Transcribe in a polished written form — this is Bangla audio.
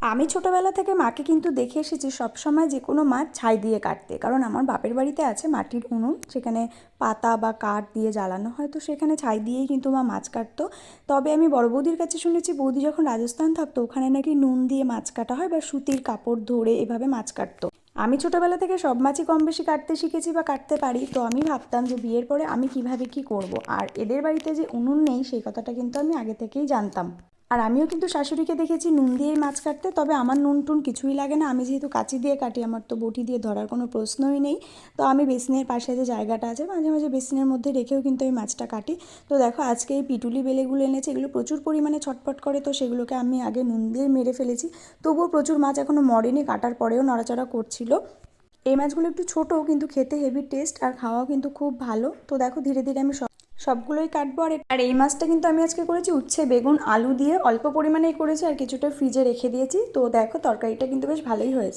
আমি ছোটোবেলা থেকে মাকে কিন্তু দেখে এসেছি সবসময় যে কোনো মাছ ছাই দিয়ে কাটতে, কারণ আমার বাপের বাড়িতে আছে মাটির উনুন, সেখানে পাতা বা কাঠ দিয়ে জ্বালানো হয়, তো সেখানে ছাই দিয়েই কিন্তু মা মাছ কাটতো। তবে আমি বড় বৌদির কাছে শুনেছি বৌদি যখন রাজস্থান থাকতো ওখানে নাকি নুন দিয়ে মাছ কাটা হয় বা সুতির কাপড় ধরে এভাবে মাছ কাটতো। আমি ছোটোবেলা থেকে সব মাছই কম বেশি কাটতে শিখেছি বা কাটতে পারি, তো আমি ভাবতাম যে বিয়ের পরে আমি কিভাবে কি করব। আর এদের বাড়িতে যে উনুন নেই সেই কথাটা কিন্তু আমি আগে থেকেই জানতাম। আর আমিও কিন্তু শাশুড়িকে দেখেছি নুন দিয়েই মাছ কাটতে, তবে আমার নুন টুন কিছুই লাগে না, আমি যেহেতু কাঁচি দিয়ে কাটি আমার তো বটি দিয়ে ধরার কোনো প্রশ্নই নেই। তো আমি বেসিনের পাশে যে জায়গাটা আছে মাঝে মাঝে বেসিনের মধ্যে রেখেও কিন্তু আমি মাছটা কাটি। তো দেখো আজকে এই পিটুলি বেলেগুলো এনেছে, এগুলো প্রচুর পরিমাণে ছটপট করে, তো সেগুলোকে আমি আগে নুন দিয়ে মেরে ফেলেছি। তবুও প্রচুর মাছ এখনও মরেনি, কাটার পরেও নড়াচড়া করছিল। এই মাছগুলো একটু ছোটো কিন্তু খেতে হেভি টেস্ট, আর খাওয়াও কিন্তু খুব ভালো। তো দেখো ধীরে ধীরে আমি সবগুলোই কাটবো। আর এই মাছটা কিন্তু আমি আজকে করেছি উচ্ছে বেগুন আলু দিয়ে, অল্প পরিমাণেই করেছি আর কিছুটা ফ্রিজে রেখে দিয়েছি। তো দেখো তরকারিটা কিন্তু বেশ ভালোই হয়েছে।